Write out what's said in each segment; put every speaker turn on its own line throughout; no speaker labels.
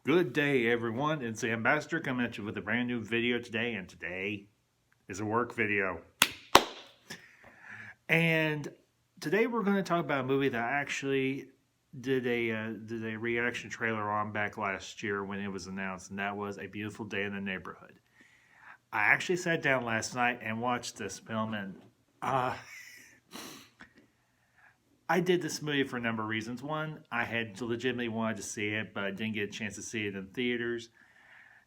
Good day, everyone. It's the Ambassador coming at you with a brand new video today, and today is a work video. And today we're going to talk about a movie that I actually did a reaction trailer on back last year when it was announced, and that was A Beautiful Day in the Neighborhood. I actually sat down last night and watched this film, and I did this movie for a number of reasons. One, I had legitimately wanted to see it, but I didn't get a chance to see it in theaters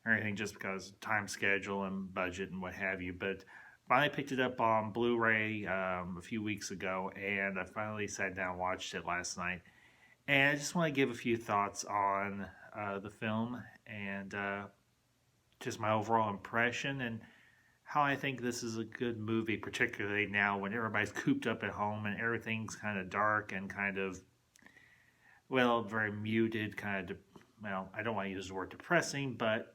or anything just because of time schedule and budget and what have you. But finally picked it up on Blu-ray a few weeks ago, and I finally sat down and watched it last night. And I just want to give a few thoughts on the film and just my overall impression and how I think this is a good movie, particularly now when everybody's cooped up at home and everything's kind of dark and kind of, well, very muted, kind of, well, I don't want to use the word depressing, but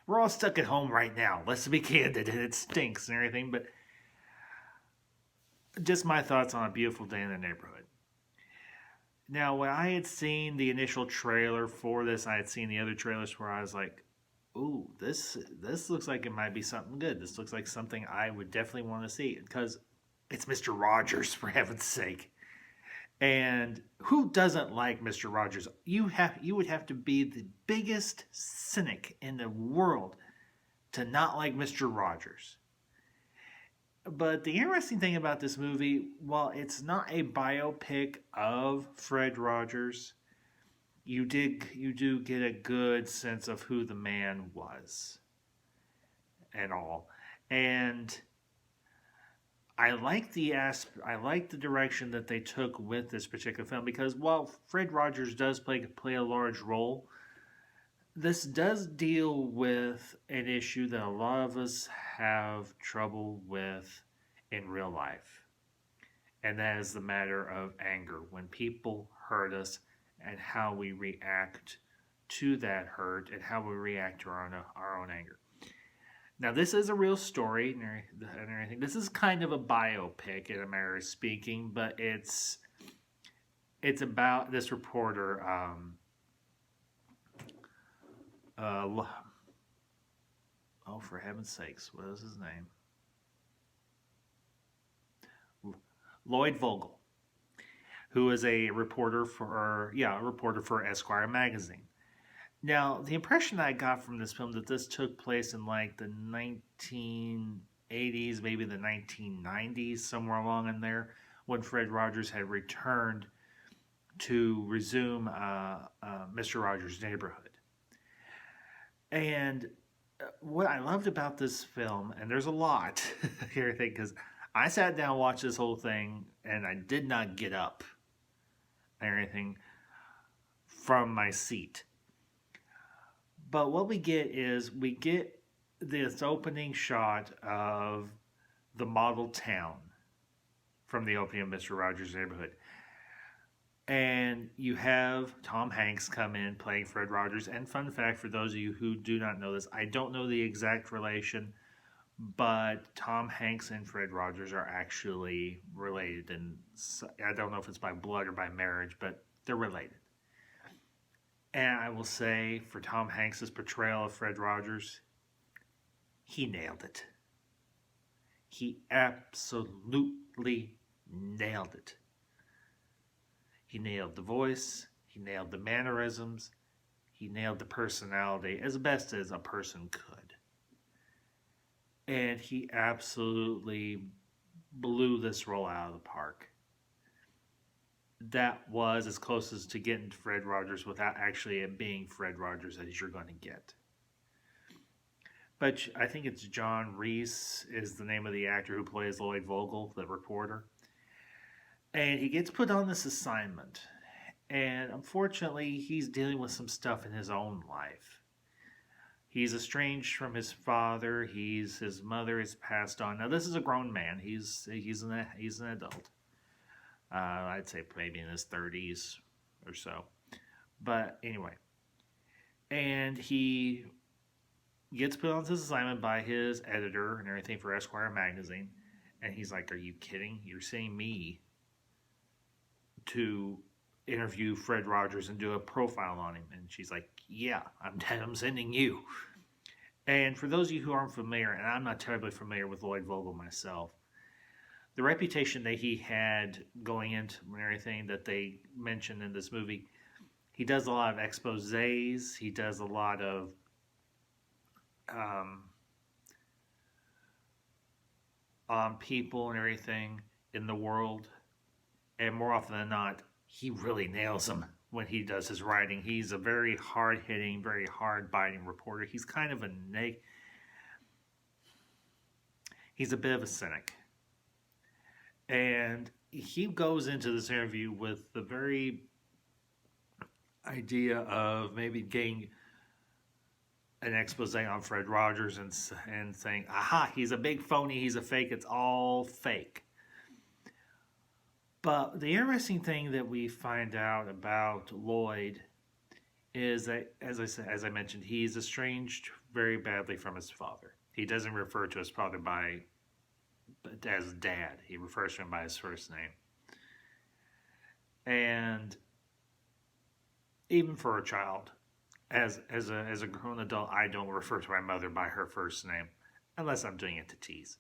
we're all stuck at home right now. Let's be candid, and it stinks and everything, but just my thoughts on A Beautiful Day in the Neighborhood. Now, when I had seen the initial trailer for this, I had seen the other trailers where I was like, ooh, this looks like it might be something good. This looks like something I would definitely want to see because it's Mr. Rogers, for heaven's sake. And who doesn't like Mr. Rogers? You would have to be the biggest cynic in the world to not like Mr. Rogers. But the interesting thing about this movie, while it's not a biopic of Fred Rogers, you do get a good sense of who the man was and all. And I like the direction that they took with this particular film because while Fred Rogers does play a large role, this does deal with an issue that a lot of us have trouble with in real life. And that is the matter of anger. When people hurt us, and how we react to that hurt and how we react to our own anger. Now, this is a real story and everything. This is kind of a biopic in a manner of speaking, but it's about this reporter. Oh, for heaven's sakes, what is his name? Lloyd Vogel, who is a reporter for Esquire magazine. Now, the impression I got from this film that this took place in like the 1980s, maybe the 1990s, somewhere along in there, when Fred Rogers had returned to resume Mr. Rogers' Neighborhood. And what I loved about this film, and there's a lot here, I think, because I sat down and watched this whole thing, and I did not get up or anything from my seat. But what we get is this opening shot of the model town from the opening of Mr. Rogers' Neighborhood. And you have Tom Hanks come in playing Fred Rogers. And fun fact for those of you who do not know this, I don't know the exact relation, but Tom Hanks and Fred Rogers are actually related, and I don't know if it's by blood or by marriage, but they're related. And I will say, for Tom Hanks' portrayal of Fred Rogers, he nailed it. He absolutely nailed it. He nailed the voice, he nailed the mannerisms, he nailed the personality as best as a person could. And he absolutely blew this role out of the park. That was as close as to getting to Fred Rogers without actually it being Fred Rogers as you're going to get. But I think it's John Reese is the name of the actor who plays Lloyd Vogel, the reporter. And he gets put on this assignment. And unfortunately, he's dealing with some stuff in his own life. He's estranged from his father. His mother has passed on. Now, this is a grown man. He's an adult. I'd say maybe in his 30s or so. But anyway. And he gets put on this assignment by his editor and everything for Esquire magazine. And he's like, are you kidding? You're sending me to interview Fred Rogers and do a profile on him? And she's like, yeah, I'm sending you. And for those of you who aren't familiar, and I'm not terribly familiar with Lloyd Vogel myself, the reputation that he had going into everything that they mentioned in this movie, he does a lot of exposés. He does a lot of um, on people and everything in the world. And more often than not, he really nails them when he does his writing. He's a very hard hitting, very hard biting reporter. He's kind of he's a bit of a cynic. And he goes into this interview with the very idea of maybe getting an expose on Fred Rogers and saying, aha, he's a big phony, he's a fake, it's all fake. But the interesting thing that we find out about Lloyd is that, as I mentioned, he's estranged very badly from his father. He doesn't refer to his father as Dad. He refers to him by his first name. And even for a child, as a grown adult, I don't refer to my mother by her first name, unless I'm doing it to tease.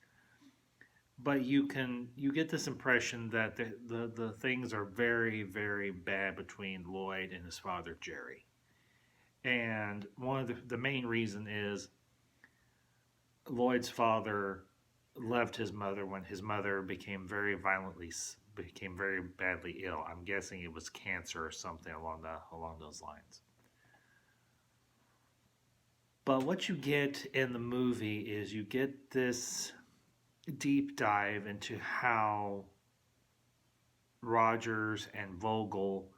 But you get this impression that the things are very, very bad between Lloyd and his father Jerry. And one of the main reason is Lloyd's father left his mother when his mother became very badly ill. I'm guessing it was cancer or something along those lines. But what you get in the movie is you get this deep dive into how Rogers and Vogel,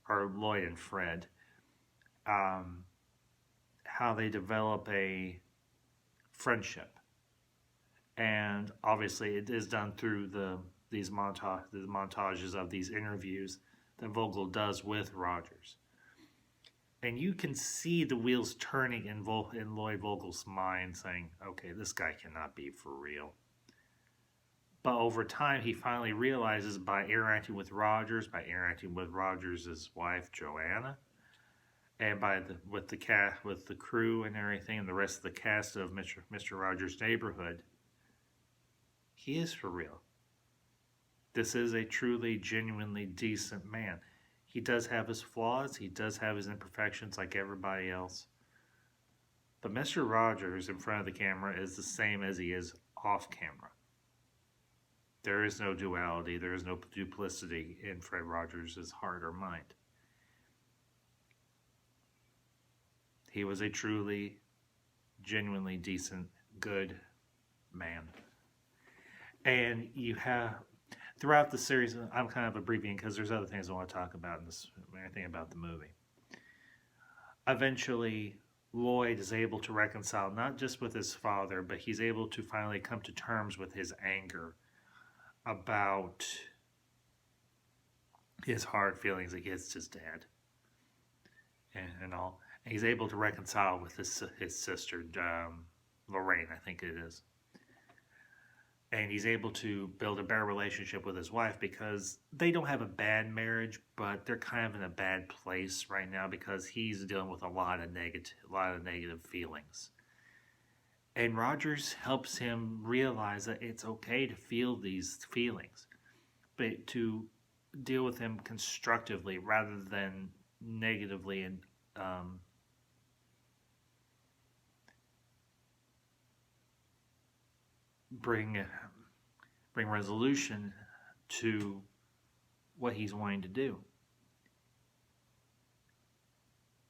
or Lloyd and Fred, how they develop a friendship. And obviously it is done through the montages of these interviews that Vogel does with Rogers. And you can see the wheels turning in Lloyd Vogel's mind saying, okay, this guy cannot be for real. But over time, he finally realizes by interacting with Rogers' wife, Joanna, and with the crew and everything, and the rest of the cast of Mr. Rogers' Neighborhood, he is for real. This is a truly, genuinely decent man. He does have his flaws. He does have his imperfections like everybody else. But Mr. Rogers in front of the camera is the same as he is off camera. There is no duality. There is no duplicity in Fred Rogers' heart or mind. He was a truly, genuinely decent, good man. And you have, throughout the series, I'm kind of abbreviating because there's other things I want to talk about in this, when I think about the movie. Eventually, Lloyd is able to reconcile not just with his father, but he's able to finally come to terms with his anger about his hard feelings against his dad and all. And he's able to reconcile with his sister, Lorraine, I think it is. And he's able to build a better relationship with his wife because they don't have a bad marriage, but they're kind of in a bad place right now because he's dealing with a lot of negative feelings. And Rogers helps him realize that it's okay to feel these feelings, but to deal with them constructively rather than negatively, and bring resolution to what he's wanting to do.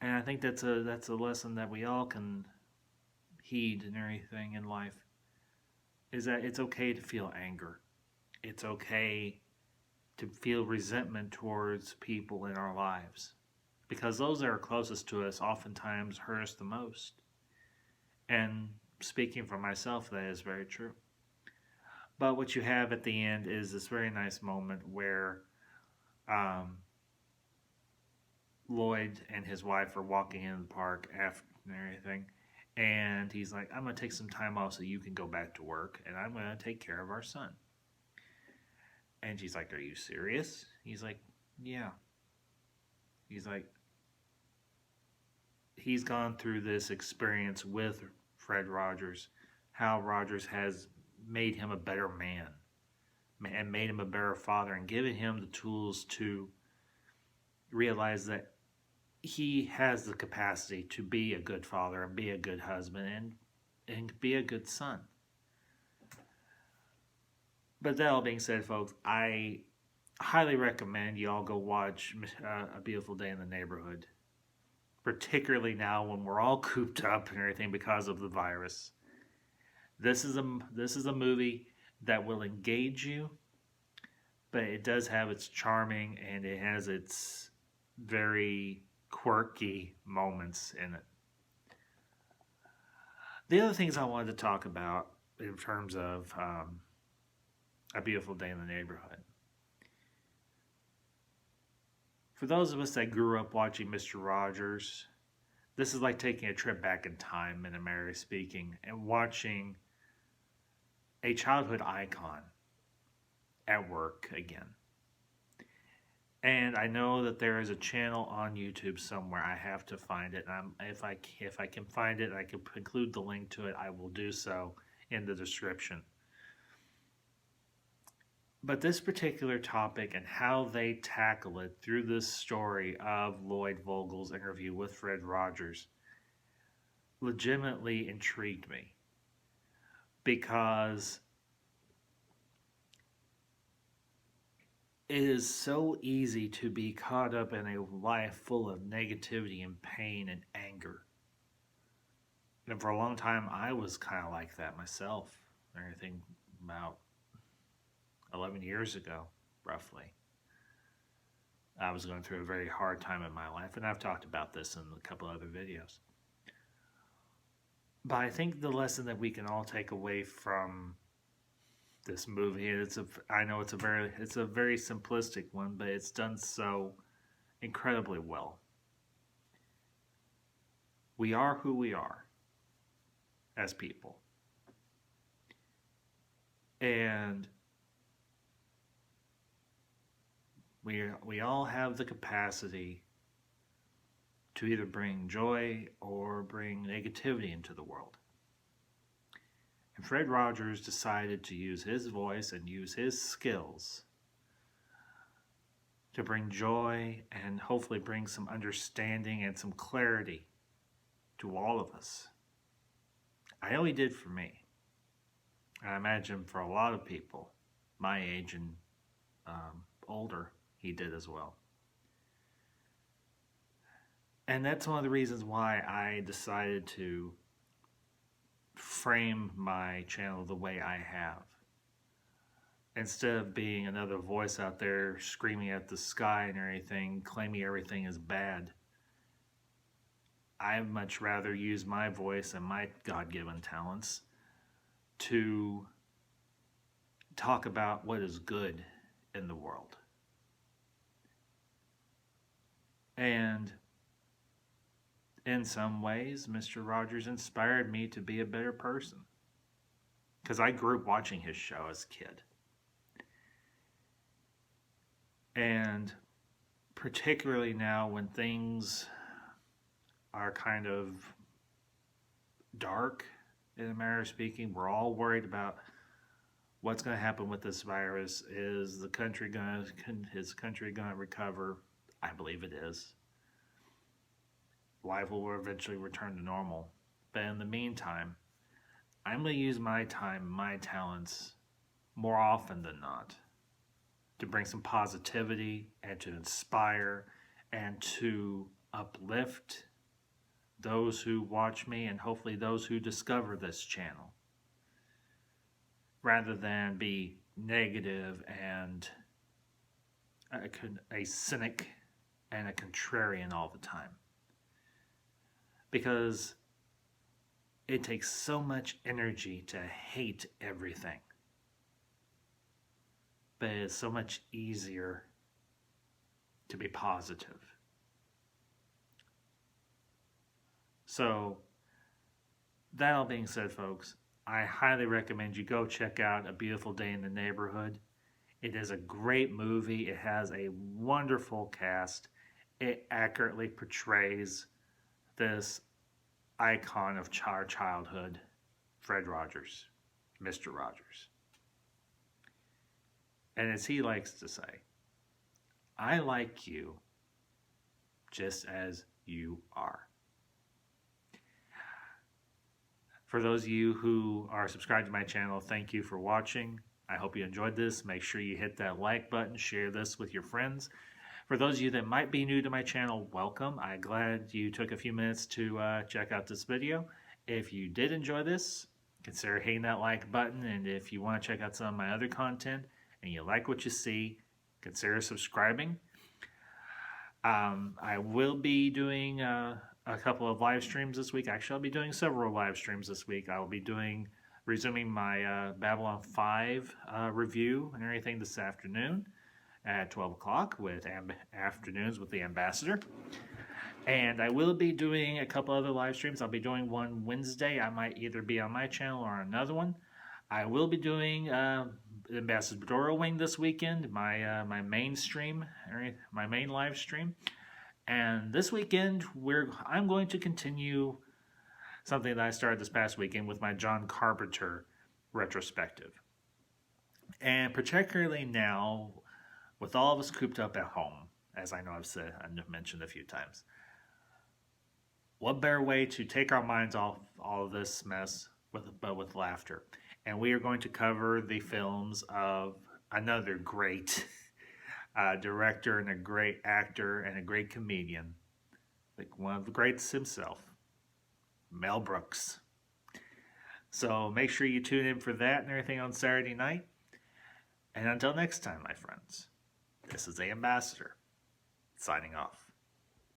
And I think that's a lesson that we all can heed and everything in life, is that it's okay to feel anger. It's okay to feel resentment towards people in our lives, because those that are closest to us oftentimes hurt us the most. And speaking for myself, that is very true. But what you have at the end is this very nice moment where Lloyd and his wife are walking in the park after everything, and he's like, I'm going to take some time off so you can go back to work, and I'm going to take care of our son. And she's like, are you serious? He's like, yeah. He's like, he's gone through this experience with Fred Rogers, how Rogers has made him a better man and made him a better father and given him the tools to realize that he has the capacity to be a good father and be a good husband and be a good son. But that all being said, folks, I highly recommend you all go watch A Beautiful Day in the Neighborhood, particularly now when we're all cooped up and everything because of the virus. This is a movie that will engage you, but it does have its charming and it has its very quirky moments in it. The other things I wanted to talk about in terms of A Beautiful Day in the Neighborhood. For those of us that grew up watching Mr. Rogers, this is like taking a trip back in time, in a manner of speaking, and watching a childhood icon at work again. And I know that there is a channel on YouTube somewhere. I have to find it. And if I can find it, and I can include the link to it, I will do so in the description. But this particular topic and how they tackle it through this story of Lloyd Vogel's interview with Fred Rogers legitimately intrigued me, because it is so easy to be caught up in a life full of negativity and pain and anger. And for a long time, I was kind of like that myself. Everything about 11 years ago, roughly. I was going through a very hard time in my life, and I've talked about this in a couple other videos. But I think the lesson that we can all take away from this movie, I know it's a very simplistic one, but it's done so incredibly well. We are who we are as people. And we all have the capacity to either bring joy or bring negativity into the world. And Fred Rogers decided to use his voice and use his skills to bring joy and hopefully bring some understanding and some clarity to all of us. I know he did for me. And I imagine for a lot of people my age and older, he did as well. And that's one of the reasons why I decided to frame my channel the way I have. Instead of being another voice out there screaming at the sky and everything, claiming everything is bad, I'd much rather use my voice and my God-given talents to talk about what is good in the world. And in some ways, Mr. Rogers inspired me to be a better person, because I grew up watching his show as a kid. And particularly now when things are kind of dark, in a manner of speaking, we're all worried about what's going to happen with this virus. Is the country going to recover? I believe it is. Life will eventually return to normal. But in the meantime, I'm going to use my time, my talents, more often than not, to bring some positivity and to inspire and to uplift those who watch me and hopefully those who discover this channel, rather than be negative and a cynic and a contrarian all the time. Because it takes so much energy to hate everything. But it's so much easier to be positive. So, that all being said, folks, I highly recommend you go check out A Beautiful Day in the Neighborhood. It is a great movie. It has a wonderful cast. It accurately portrays this icon of our childhood, Fred Rogers, Mr. Rogers. And as he likes to say, I like you just as you are. For those of you who are subscribed to my channel, thank you for watching. I hope you enjoyed this. Make sure you hit that like button, share this with your friends. For those of you that might be new to my channel, welcome. I'm glad you took a few minutes to check out this video. If you did enjoy this, consider hitting that like button. And if you want to check out some of my other content and you like what you see, consider subscribing. I will be doing a couple of live streams this week. Actually, I'll be doing several live streams this week. I will be resuming my Babylon 5 review and everything this afternoon at 12 o'clock with Afternoons with the Ambassador. And I will be doing a couple other live streams. I'll be doing one Wednesday. I might either be on my channel or another one. I will be doing Ambassador Wing this weekend, my main stream, my main live stream. And this weekend, I'm going to continue something that I started this past weekend with my John Carpenter retrospective. And particularly now, with all of us cooped up at home, as I know I've mentioned a few times, what better way to take our minds off all of this mess but with laughter? And we are going to cover the films of another great director and a great actor and a great comedian, like one of the greats himself, Mel Brooks. So make sure you tune in for that and everything on Saturday night. And until next time, my friends, this is the Ambassador, signing off.